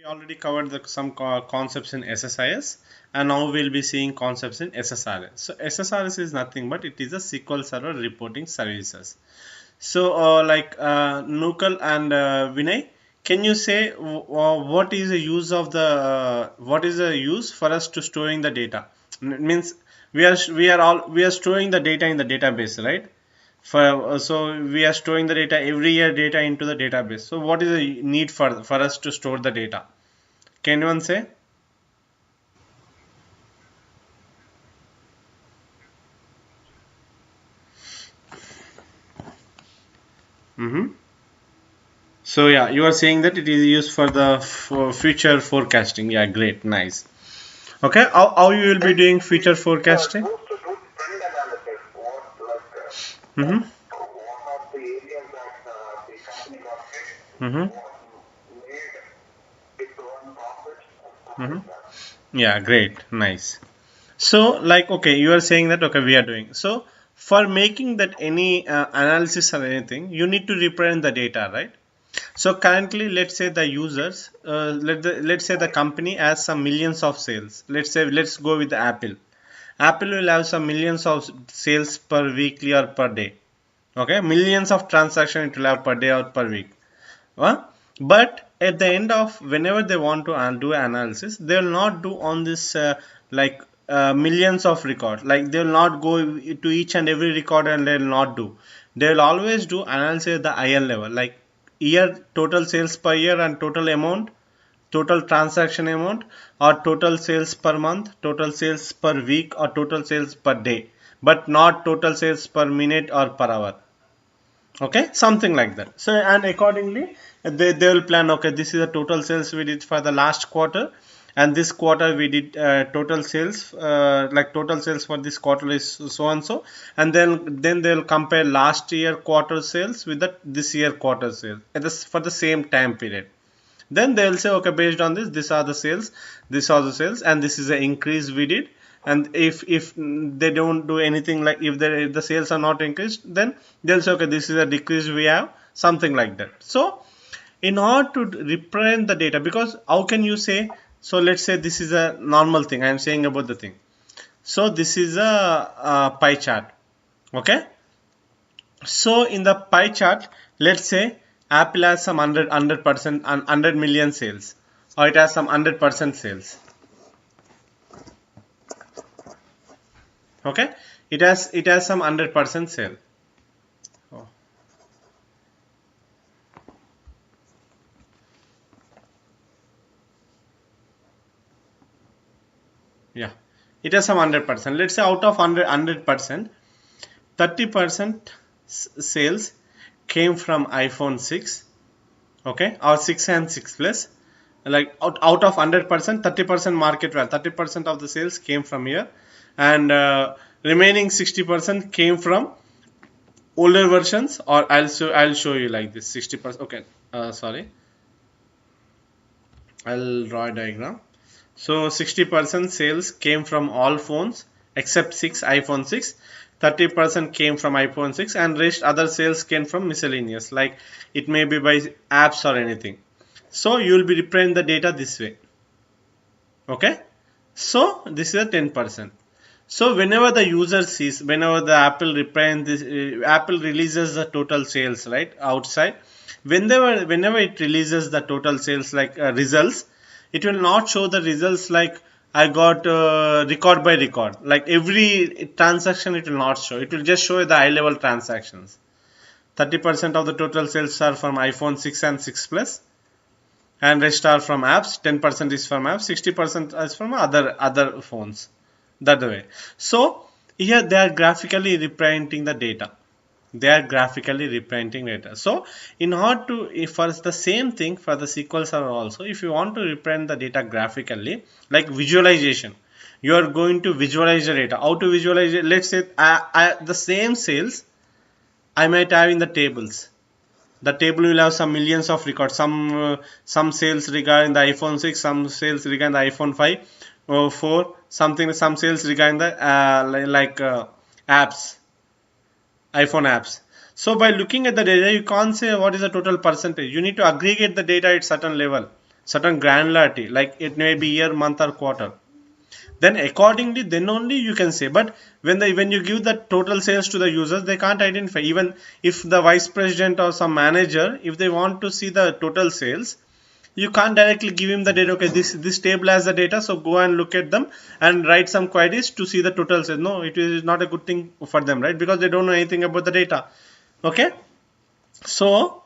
already covered some concepts in SSIS, and now we'll be seeing concepts in SSRS. So SSRS is nothing but it is a SQL Server reporting services. So Nukal and Vinay, can you say what is the use of the what is the use for us to storing the data? Means we are storing the data in the database, right? So we are storing the data every year data into the database. So what is the need for us to store the data? Can anyone say? Mm-hmm. So yeah, you are saying that it is used for future forecasting. Yeah, great, nice. Okay, how you will be doing future forecasting? Mm-hmm. Mm-hmm. Mm-hmm. Yeah, great, nice. So, like, okay, you are saying that okay, we are doing so for making that any analysis or anything, you need to represent the data, right? So currently, let's say the users, let's say the company has some millions of sales. Let's go with the Apple. Apple will have some millions of sales per weekly or per day. Okay, millions of transactions it will have per day or per week. But at the end of whenever they want to do analysis, they will not do on this millions of records. Like they will not go to each and every record and they will not do. They will always do analysis at the higher level, like year total sales per year and total amount, total transaction amount, or total sales per month, total sales per week, or total sales per day, but not total sales per minute or per hour. Okay, something like that. So and accordingly they will plan, okay, this is the total sales we did for the last quarter, and this quarter we did total sales, like total sales for this quarter is so and so, and then they'll compare last year quarter sales with the this year quarter sales at this for the same time period. Then they'll say, okay, based on this, these are the sales, these are the sales, and this is the increase we did. And if they don't do anything, like if the sales are not increased, then they'll say, okay, this is a decrease we have, something like that. So in order to represent the data, because how can you say, so let's say this is a normal thing I am saying about the thing. So this is a pie chart. Okay, so in the pie chart, let's say Apple has some 100% and 100 million sales, or it has some 100% sales. Okay, it has some 100% sale. Oh, yeah, it has some 100%. Let's say out of 100%, 30% sales came from iPhone 6. Okay, or 6 and 6 plus. Like out of 100%, 30% market value, 30% of the sales came from here, and remaining 60% came from older versions. Or I'll show you like this 60%. Okay, sorry, I'll draw a diagram. So 60% sales came from all phones except 6 iPhone 6. 30% came from iPhone 6, and rest other sales came from miscellaneous, like it may be by apps or anything. So you will be representing the data this way. Okay, so this is a 10%. So whenever the user sees, whenever the Apple represent this, Apple releases the total sales right outside. Whenever it releases the total sales, like results, it will not show the results like I got record by record. Like every transaction, it will not show. It will just show the high level transactions. 30% of the total sales are from iPhone 6 and 6 plus, and rest are from apps. 10% is from apps, 60% is from other phones. That way. So here they are graphically representing the data. They are graphically representing data. So in order to, if for the same thing for the SQL Server also, if you want to represent the data graphically, like visualization, you are going to visualize the data. How to visualize it? Let's say the same sales I might have in the tables. The table will have some millions of records, some sales regarding the iPhone 6, some sales regarding the iPhone 5 or 4, something, some sales regarding the apps, iPhone apps. So by looking at the data, you can't say what is the total percentage. You need to aggregate the data at certain level. certain granularity, like it may be year, month or quarter, then accordingly then only you can say. But when you give the total sales to the users, they can't identify. Even if the vice president or some manager, if they want to see the total sales, you can't directly give him the data. Okay, this table has the data, so go and look at them and write some queries to see the total sales. No, it is not a good thing for them, right? Because they don't know anything about the data. Okay, so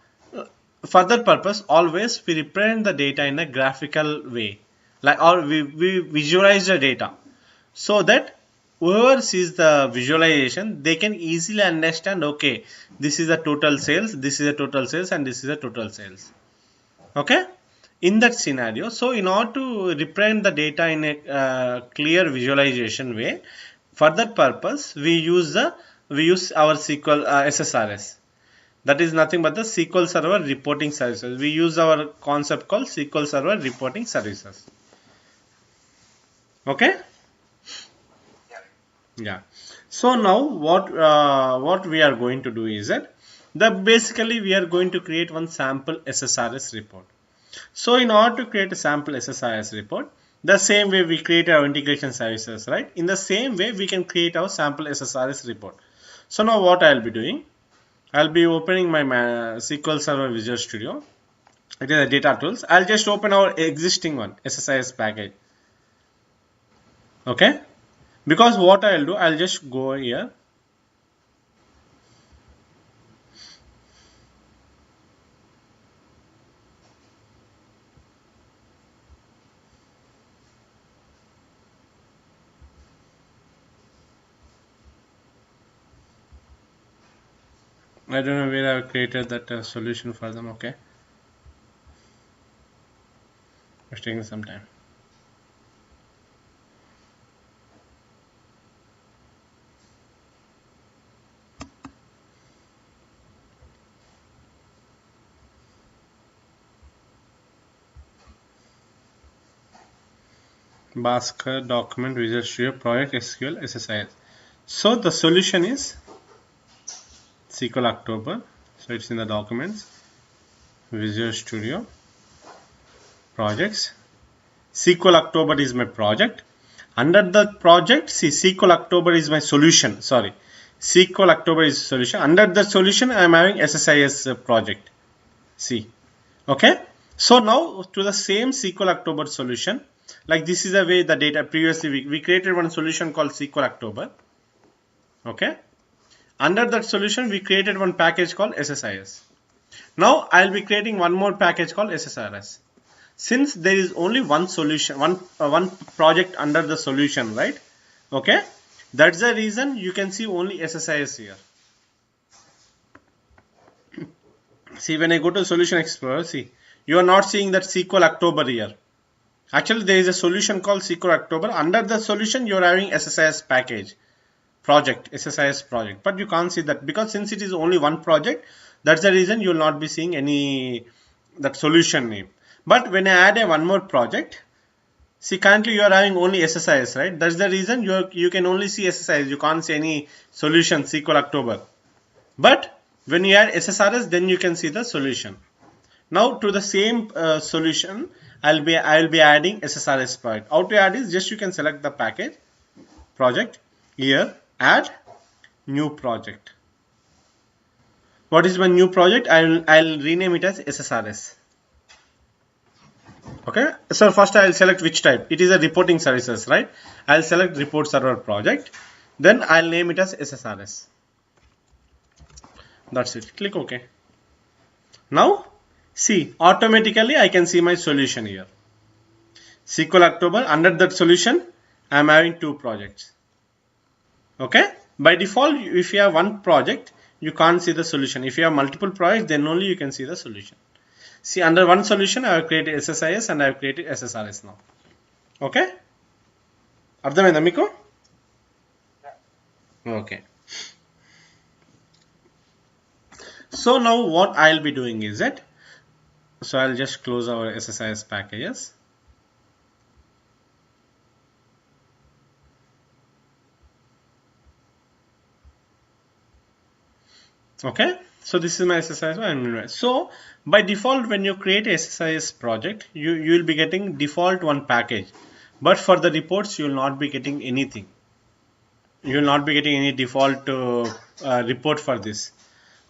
for that purpose, always we represent the data in a graphical way, like, or we visualize the data, so that whoever sees the visualization, they can easily understand, okay, this is the total sales, this is the total sales, and this is the total sales. Okay, in that scenario, so in order to represent the data in a clear visualization way, for that purpose we use our SQL SSRS. That is nothing but the SQL Server Reporting Services. We use our concept called SQL Server Reporting Services. Okay. Yeah. So now what we are going to do is that basically we are going to create one sample SSRS report. So in order to create a sample SSRS report, the same way we create our integration services, right? In the same way we can create our sample SSRS report. So now what I'll be doing, I'll be opening my SQL Server Visual Studio. It is a data tools. I'll just open our existing one, SSIS package. Okay. Because what I'll do, I'll just go here. I don't know where I've created that solution for them. Okay. It's taking some time. Bhaskar document Visual Studio project SQL SSIS. So the solution is SQL October. So it's in the documents, Visual Studio projects. SQL October is my project. Under the project, see, SQL October is my solution. Sorry, SQL October is solution. Under the solution, I am having SSIS project. See, okay. So now to the same SQL October solution, like this is the way the data previously we created one solution called SQL October. Okay. Under that solution, we created one package called SSIS. Now I'll be creating one more package called SSRS. Since there is only one solution, one project under the solution, right? Okay, that's the reason you can see only SSIS here. See, when I go to Solution Explorer, see, you are not seeing that SQL October here. Actually, there is a solution called SQL October. Under the solution, you are having SSIS package project, SSIS project, but you can't see that because since it is only one project, that's the reason you will not be seeing any that solution name. But when I add a one more project, see, currently you are having only SSIS, right? That's the reason you can only see SSIS. You can't see any solution SQL October. But when you add SSRS, then you can see the solution. Now to the same solution, I will be adding SSRS project. How to add is just you can select the package project here, add new project. What is my new project? I'll rename it as SSRS. Okay, so first I'll select which type. It is a reporting services, right? I'll select report server project, then I'll name it as SSRS. That's it. Click OK. Now see, automatically I can see my solution here. SQL October, under that solution I am having two projects. Okay, by default if you have one project you can't see the solution. If you have multiple projects, then only you can see the solution. See, under one solution I have created SSIS and I have created SSRS now. Okay, అర్థమైందా మీకు? Okay. So now what I'll be doing is that, so I'll just close our SSIS packages. Okay, So this is my SSRS1. So by default, when you create a SSRS project, you will be getting default one package, but for the reports you will not be getting anything. You will not be getting any default report for this.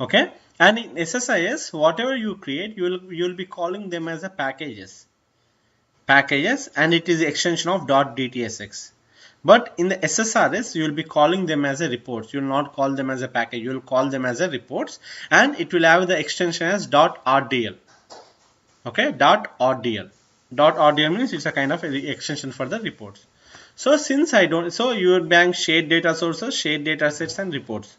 Okay, and in SSIS, whatever you create, you will be calling them as a packages, and it is the extension of .dtsx. But in the SSRS, you will be calling them as a reports. You will not call them as a package. You will call them as a reports, and it will have the extension as .rdl. Okay, .rdl. .rdl means it's a kind of extension for the reports. So since I don't, so you will bank shared data sources, shared data sets, and reports.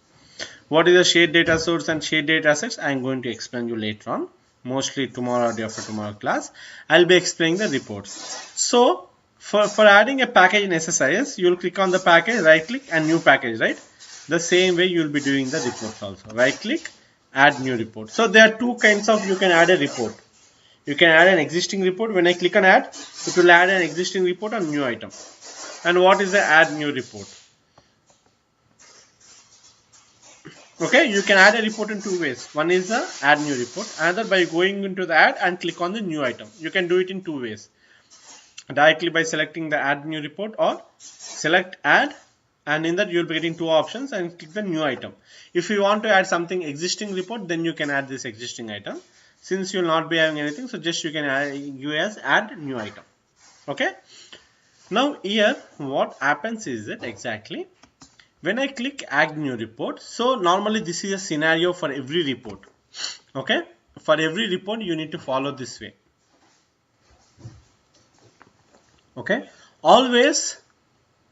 What is a shared data source and shared data sets? I am going to explain you later on. Mostly tomorrow or day after tomorrow class, I'll be explaining the reports. So for adding a package in SSIS, you'll click on the package, right click, and new package, right? The same way you'll be doing the reports also. Right click, add new report. So there are two kinds of, you can add a report. You can add an existing report. When I click on add, it will add an existing report or new item. And what is the add new report? Okay, you can add a report in two ways. One is the add new report, another by going into the add and click on the new item. You can do it in two ways. Directly by selecting the add new report, or select add, and in that you will be getting two options, and click the new item. If you want to add something existing report, then you can add this existing item. Since you will not be having anything, so just you can add new item. Okay. Now here what happens is that exactly when I click add new report, so normally this is a scenario for every report. Okay, for every report you need to follow this way. Okay, always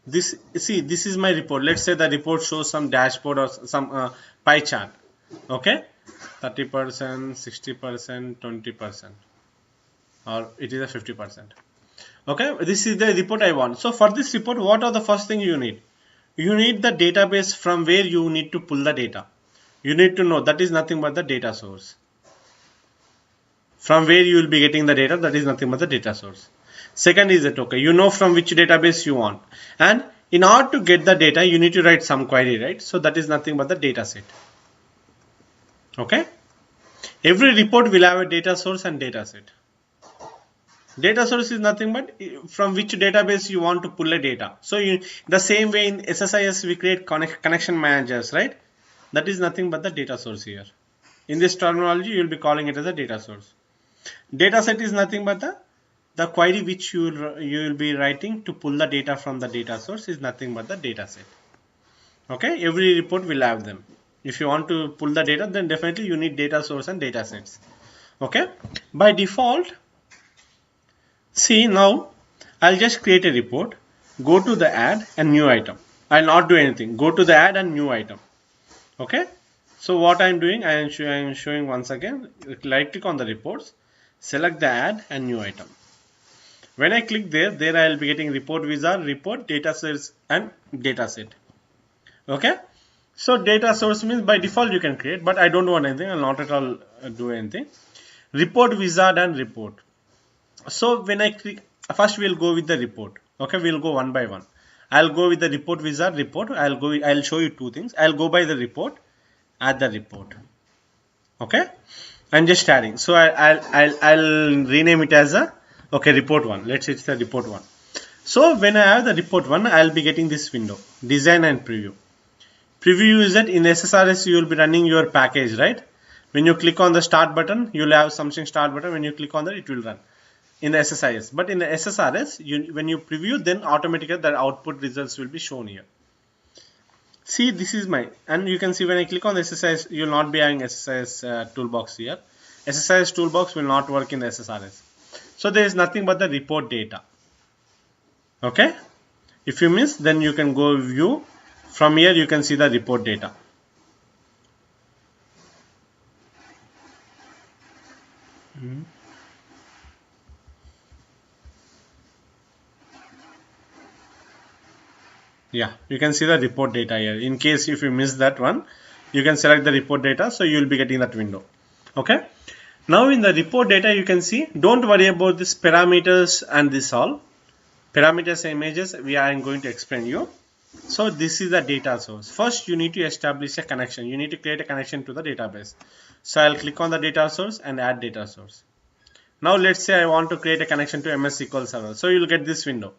this, see, this is my report. Let's say the report shows some dashboard or some pie chart. Okay, 30%, 60%, 20%, or it is a 50%. Okay, this is the report I want. So for this report, what are the first thing you need? You need the database from where you need to pull the data. You need to know that is nothing but the data source. From where you will be getting the data, that is nothing but the data source. Second is that, okay, you know from which database you want. And in order to get the data, you need to write some query, right? So that is nothing but the data set. Okay. Every report will have a data source and data set. Data source is nothing but from which database you want to pull a data. So the same way in SSIS we create connection managers, right? That is nothing but the data source here. In this terminology, you will be calling it as a data source. Data set is nothing but the query which you will be writing to pull the data from the data source is nothing but the data set. Okay, every report will have them. If you want to pull the data, then definitely you need data source and data sets. Okay, by default, see, now I'll just create a report, go to the add and new item. I'll not do anything. Go to the add and new item. Okay. So what I'm doing, I am showing once again. Right click on the reports, select the add and new item. When I click there I will be getting report wizard, report, data sets and data set. Okay. So data source means by default you can create, but I don't want anything. I'll not at all do anything. Report wizard and report. So when I click, first we'll go with the report. Okay, we'll go one by one. I'll go with the report wizard report. I'll show you two things. I'll go by the report, add the report. Okay, I'm just adding. So I'll rename it as a, okay, report one. Let's say it's the report one. So when I have the report one, I'll be getting this window, design and preview. Preview is that in SSRS you will be running your package, right? When you click on the start button, you'll have something start button. When you click on that, it will run in the SSIS. But in the SSRS, when you preview, then automatically the output results will be shown here. See, this is my, and you can see when I click on the SSIS, you will not be having SSIS toolbox here. SSIS toolbox will not work in the SSRS. So there is nothing but the report data. Okay. If you miss, then you can go view. From here, you can see the report data. Yeah, you can see the report data here. In case if you miss that one, you can select the report data, so you will be getting that window. Okay. Now in the report data, you can see, don't worry about this parameters and this all. Parameters and images, we are going to explain you. So this is the data source. First, you need to establish a connection. You need to create a connection to the database. So I'll click on the data source and add data source. Now let's say I want to create a connection to MS SQL Server. So you'll get this window.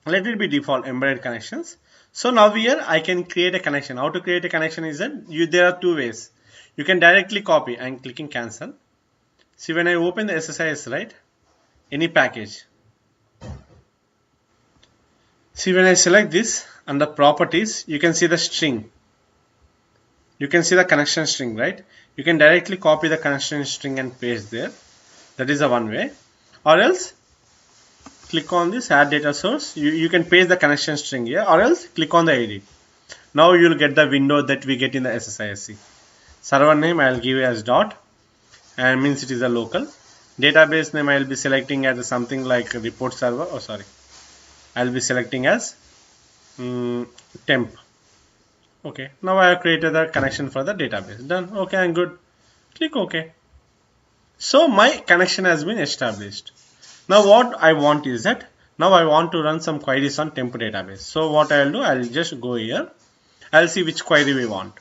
Let it be default embedded connections. So now here I can create a connection. How to create a connection is that there are two ways. You can directly copy. I'm clicking cancel. See, when I open the SSIS, right? Any package. See, when I select this under properties, you can see the string. You can see the connection string, right? You can directly copy the connection string and paste there. That is the one way. Or else click on this add data source. You can paste the connection string here, or else click on the edit. Now you will get the window that we get in the SSISC. Server name I will give as dot, and means it is a local. Database name I will be selecting as something like report server. Oh, sorry. I will be selecting as temp. Okay. Now I have created the connection for the database. Done. Okay, I'm good. Click OK. So my connection has been established. Now what I want is that now I want to run some queries on temp database. So what I will do, I will just go here. I will see which query we want.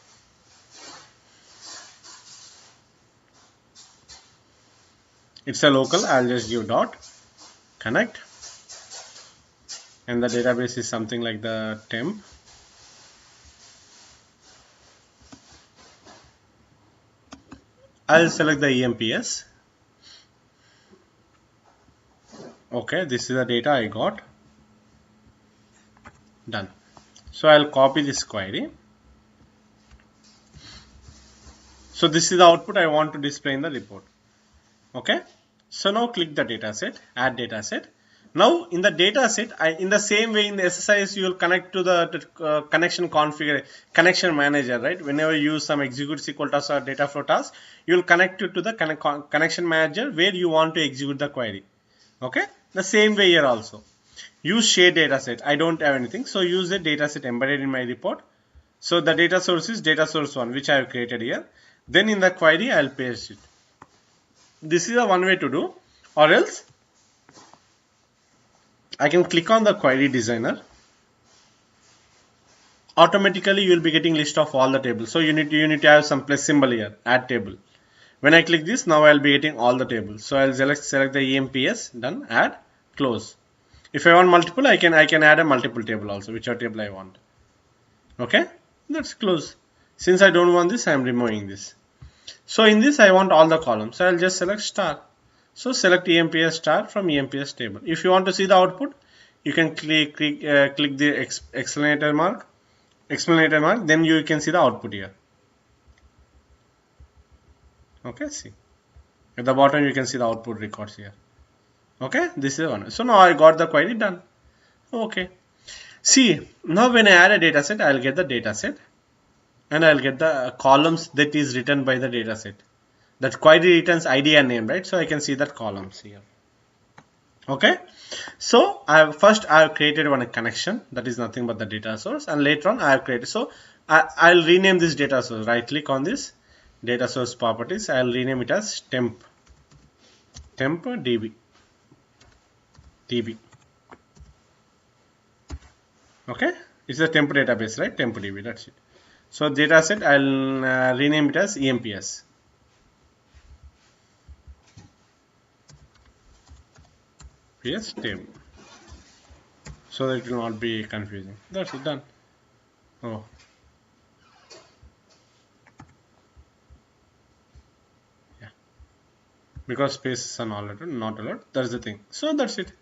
It's a local. I will just give dot connect, and the database is something like the temp. I will select the EMPS. Okay, this is the data I got. Done. So I'll copy this query. So this is the output I want to display in the report. Okay. So now click the dataset, add dataset. Now in the dataset, in the same way in the SSIS, you will connect to the connection configure connection manager, right? Whenever you use some execute SQL task or data flow task, you will connect it to the connection manager where you want to execute the query. Okay. The same way here also. Use share dataset. I don't have anything, so use the dataset embedded in my report. So the data source is data source 1, which I have created here. Then in the query, I will paste it. This is a one way to do, or else I can click on the query designer. Automatically, you will be getting list of all the tables. So you need to have some plus symbol here, add table. When I click this, now I will be getting all the tables. So I will select the EMPS, done, add, close. If I want multiple, I can add a multiple table also, whichever table I want. Okay, that's close. Since I don't want this, I am removing this. So in this, I want all the columns. So I'll just select star. So select EMPS star from EMPS table. If you want to see the output, you can click the explanator mark. Then you can see the output here. Okay, see. At the bottom, you can see the output records here. Okay, this is one. So now I got the query done. Okay. See, now when I add a dataset, I'll get the dataset. And I'll get the columns that is written by the dataset. That query returns ID and name, right? So I can see that columns here. Okay. So first I have created one connection that is nothing but the data source, and later on I have created. So I'll rename this data source. Right click on this data source properties. I'll rename it as temp DB. Okay. It's a temp database, right? Temp DB. That's it. So dataset, I'll rename it as EMPS. Yes, table. So that it will not be confusing. That's it, done. Oh. Yeah. Because spaces are not allowed. That's the thing. So that's it.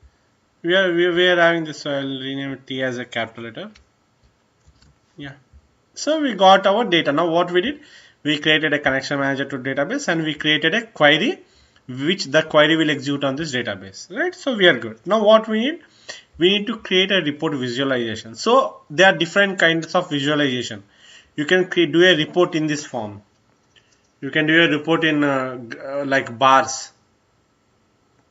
We are having this, so I'll rename it T as a capital letter. Yeah. So we got our data. Now what we did, we created a connection manager to database, and we created a query which the query will execute on this database, right? So we are good. Now what we need to create a report visualization. So there are different kinds of visualization. You can do a report in this form. You can do a report in like bars.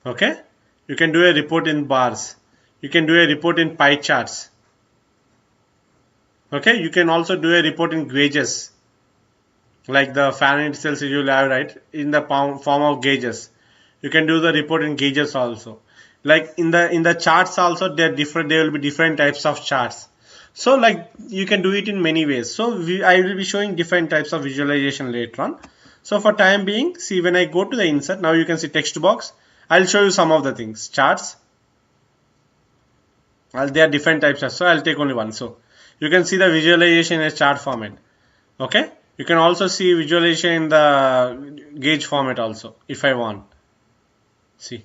Okay. You can do a report in bars. You can do a report in pie charts. Okay, you can also do a report in gauges, like the Fahrenheit Celsius you will have, right, in the form of gauges. You can do the report in gauges also. Like in the charts also, there will be different types of charts. So like you can do it in many ways. So I will be showing different types of visualization later on. So for time being, see, when I go to the insert, now you can see text box. I'll show you some of the things. Charts. Well, there are different types. So I'll take only one. So you can see the visualization in a chart format. Okay. You can also see visualization in the gauge format also if I want. See.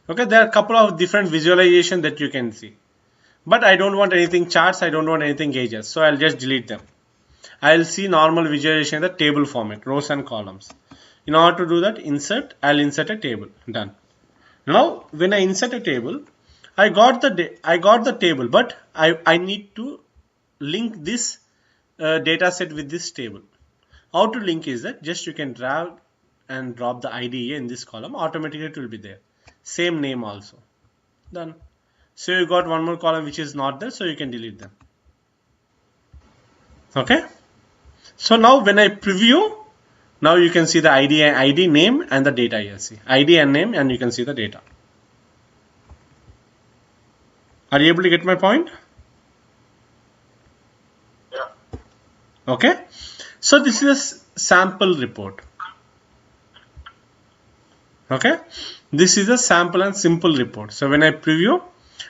Okay. There are a couple of different visualization that you can see. But I don't want anything charts. I don't want anything gauges. So I'll just delete them. I'll see normal visualization in the table format, rows and columns. In order to do that, insert, I'll insert a table. Done. Now, when I insert a table, I got the table, but I need to link this data set with this table. How to link is that just you can drag and drop the ID in this column, automatically it will be there. Same name also. Done. So you got one more column which is not there, so you can delete them. Okay. So now when I preview, now you can see the ID name and the data here. See ID and name, and you can see the data. Are you able to get my point? Yeah. Okay. So this is a sample report. Okay. This is a sample and simple report. So when I preview,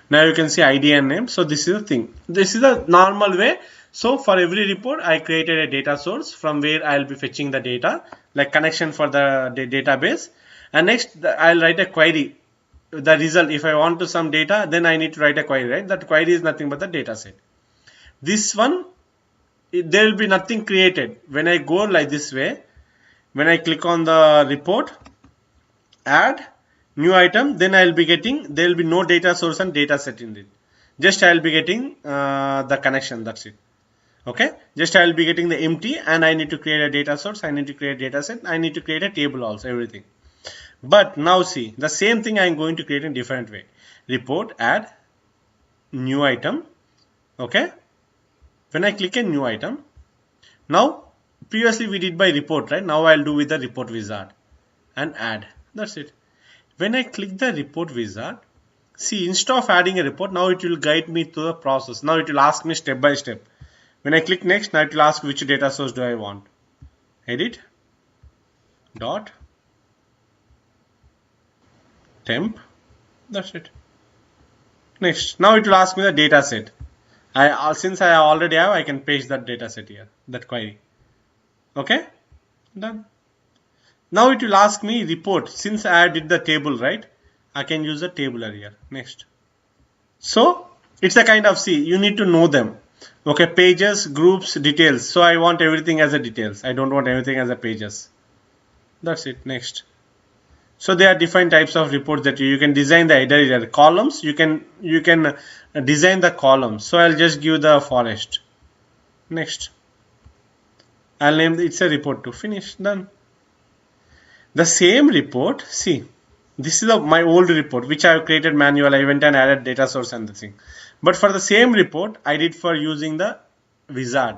now you can see ID and name. So this is the thing. This is the normal way. So for every report, I created a data source from where I'll be fetching the data, like connection for the database. And next, I'll write a query. The result, if I want to some data, then I need to write a query, right? That query is nothing but the data set. This one, there will be nothing created. When I go like this way, when I click on the report, add new item, then I'll be getting, there will be no data source and data set in it. Just I'll be getting the connection, that's it. Okay, just I'll be getting the empty, and I need to create a data source, I need to create a data set, I need to create a table also, everything. But now see, the same thing I'm going to create in different way. Report, add new item. Okay, when I click a new item, now previously we did by report, right? Now I'll do with the report wizard and add. That's it. When I click the report wizard, see, instead of adding a report, now it will guide me through the process. Now it will ask me step by step. When I click next, now it will ask which data source do I want. Edit dot temp. That's it. Next, now it will ask me the data set. Since I already have, I can paste that data set here, that query. Okay, done. Now it will ask me report. Since I did the table, right, I can use the tabular here. Next. So it's a kind of, see, you need to know them. Okay, pages, groups, details. So I want everything as a details. I don't want everything as a pages. That's it. Next. So there are different types of reports that you can design the either columns. You can design the columns. So I'll just give the forest. Next. I'll name it's a report to finish. Done. The same report. See, this is my old report which I have created manual. I went and added data source and the thing. But for the same report, I did for using the wizard.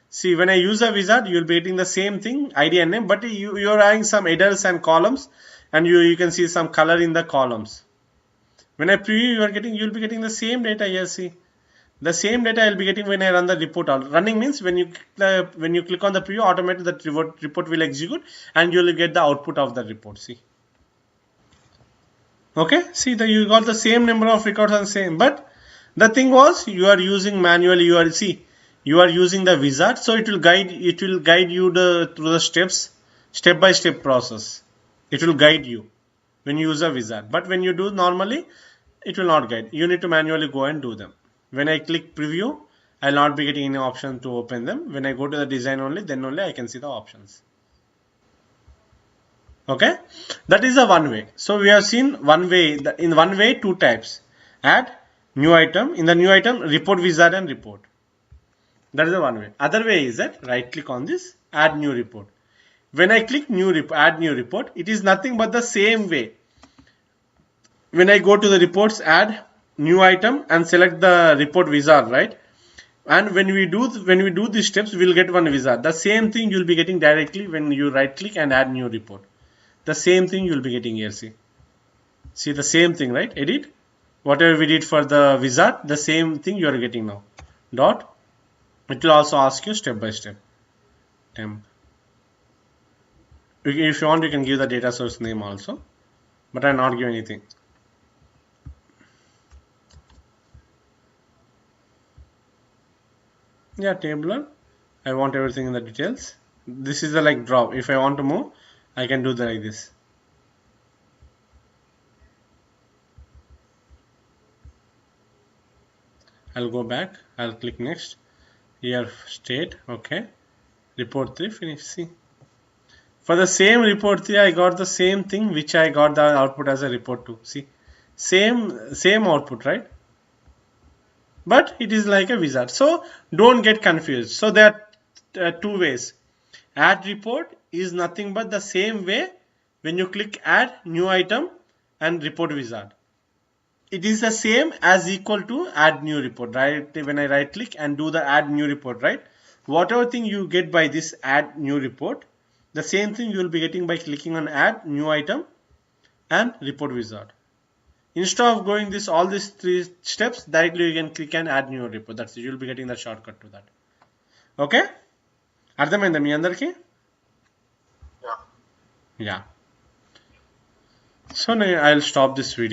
See, when I use a wizard, you'll be getting the same thing, ID and name, but you're adding some headers and columns, and you can see some color in the columns. When I preview, you'll be getting the same data here. See, the same data I'll be getting when I run the report. Running means when you click on the preview, automatically the report will execute, and you'll get the output of the report. See. Okay, see that you got the same number of records and same, but the thing was you are using manually. You are using the wizard, so it will guide you through the step by step process. It will guide you when you use a wizard, but when you do normally, it will not guide. You need to manually go and do them. When I click preview, I'll not be getting any option to open them. When I go to the design only, then only I can see the options. Okay, that is the one way. So we have seen one way. In one way, two types: add new item. In the new item, report wizard and report. That is the one way. Other way is that right click on this, add new report. When I click add new report, it is nothing but the same way. When I go to the reports, add new item and select the report wizard, right? And when we do these steps, we'll get one wizard. The same thing you'll be getting directly when you right click and add new report. The same thing you'll be getting here. See the same thing, right? Edit. Whatever we did for the wizard, the same thing you are getting now. dot. It will also ask you step by step temp. If you want, you can give the data source name also, but I not give anything. Yeah, tabular. I want everything in the details. This is the like drop. If I want to move, I can do that like this. I'll go back. I'll click next. Here state. Okay. Report 3 finish. See. For the same report 3, I got the same thing which I got the output as a report 2. See. Same output, right? But it is like a wizard. So don't get confused. So there are two ways. Add report is nothing but the same way when you click add new item and report wizard. It is the same as equal to add new report, right? When I right click and do the add new report, right? Whatever thing you get by this add new report, the same thing you will be getting by clicking on add new item and report wizard. Instead of going this all these three steps, directly you can click and add new report. That's it. You will be getting the shortcut to that. Okay? అర్థమైందా మీ అందరికి? Yeah. So I'll stop this video.